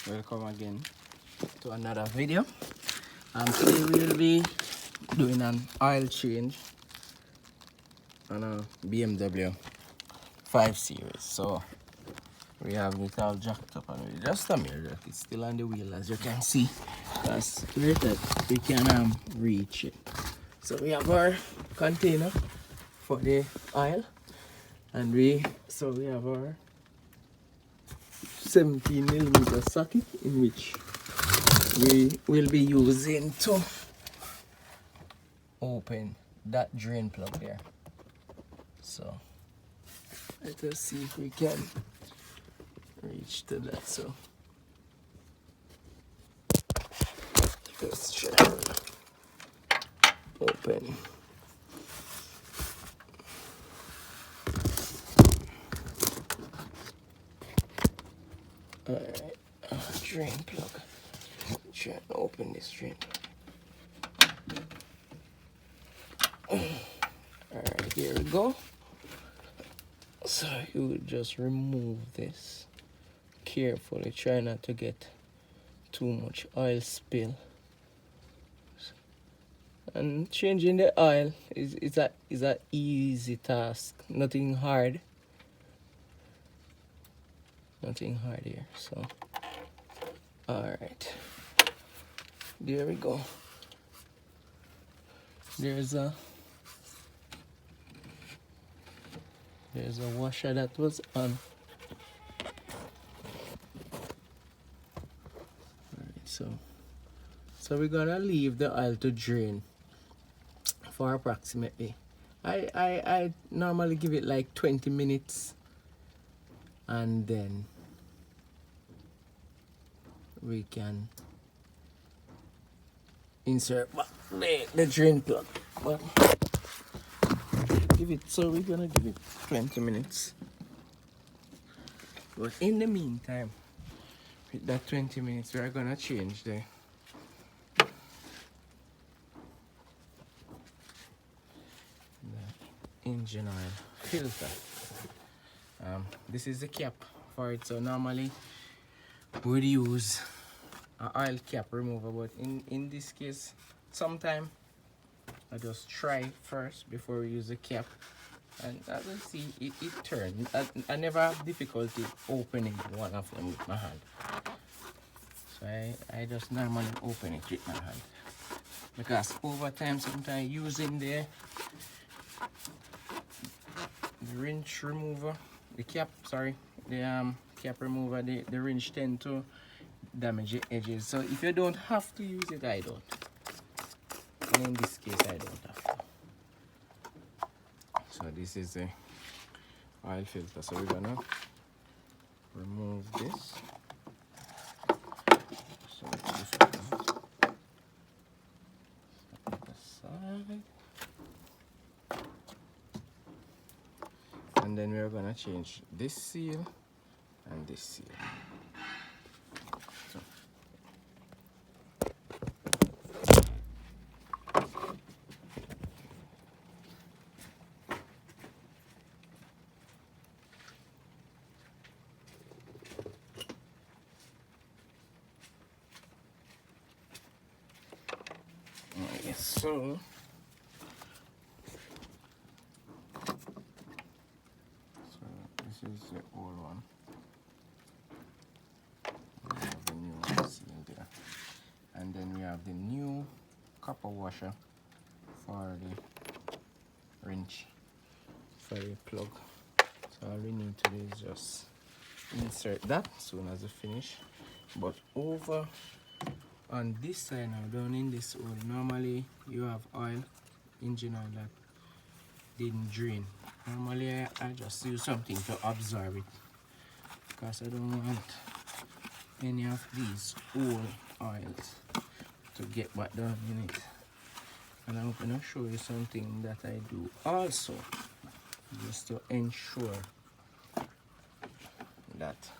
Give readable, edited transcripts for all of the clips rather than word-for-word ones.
Welcome again to another video. Today we'll be doing an oil change on a BMW 5 Series. So we have it all jacked up and we just a mirror jack. It's still on the wheel, as you can see, because we can reach it. So we have our container for the oil, and we have our 17mm socket, in which we will be using to open that drain plug there. So let us see if we can reach to that. So let's try to open. Alright, drain plug. Try to open this drain plug. Alright, here we go. So you would just remove this carefully. Try not to get too much oil spill. And changing the oil is a easy task. Nothing hard. Nothing hard here. So alright. There we go. There's a washer that was on. Alright, so we're gonna leave the oil to drain for approximately, I normally give it like 20 minutes, and then we can insert the drain plug. But we're gonna give it 20 minutes. But in the meantime, with that 20 minutes, we're gonna change the engine oil filter. This is the cap for it. So normally we would use an oil cap remover, but in this case, sometimes I just try first before we use the cap, and as you see, it turns. I never have difficulty opening one of them with my hand, so I just normally open it with my hand, because over time, sometimes using the wrench remover, the cap remover, the wrench tend to damage the edges. So if you don't have to use it, I don't. And in this case, I don't have to. So this is the oil filter. So we're gonna remove this. So this aside. And then we're gonna change this seal and this seal. So. Yes, so this is the old one. We have the new seal there, and then we have the new copper washer for the wrench for the plug. So all we need to do is just insert that as soon as we finish. But over on this side now, down in this hole, normally you have oil, engine oil that didn't drain. Normally I just use something to absorb it, because I don't want any of these old oils to get back down in it. And I'm going to show you something that I do also, just to ensure that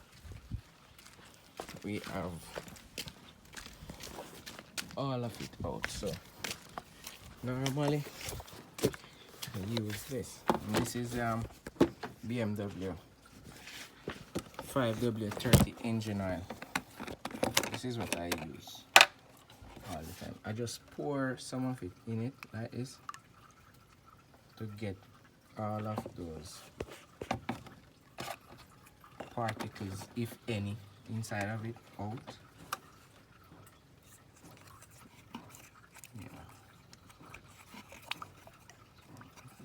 we have all of it out. So normally I use this, and this is BMW 5W30 engine oil. This is what I use all the time. I just pour some of it in it like this to get all of those particles, if any, inside of it out. Yeah.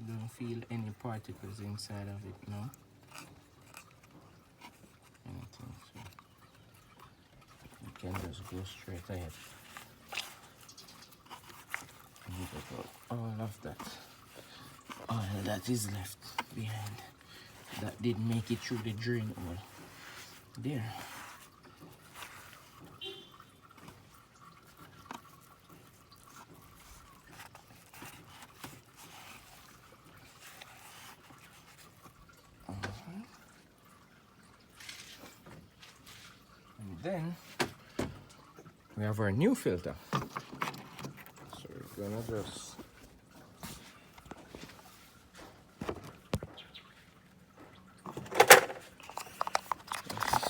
Don't feel any particles inside of it, no? Anything, so you can just go straight ahead and get out all of that. All that is left behind that did make it through the drain hole there. And then we have our new filter. So we're gonna just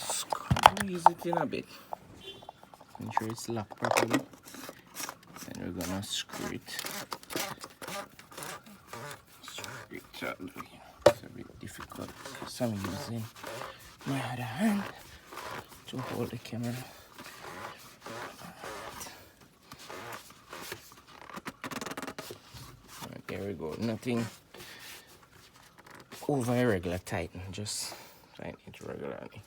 squeeze it in a bit. Make sure it's locked properly. And we're gonna screw it. Screw it all the way. It's a bit difficult because I'm using my other hand to hold the camera. Alright, there we go. Nothing over irregular tighten, just tighten it regularly.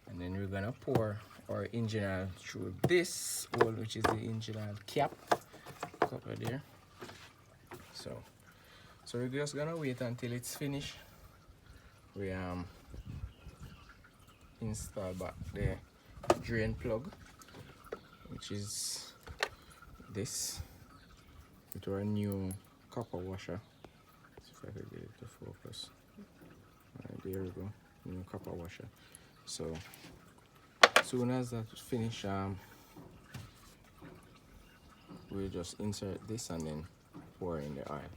And then we're gonna pour our engine oil through this hole, which is the engine oil cap cover there. So we're just gonna wait until it's finished. We install back the drain plug, which is this, with our new copper washer. See if I can get it to focus. Alright, there we go, new copper washer. So as soon as that's finished, we'll just insert this and then pour in the oil.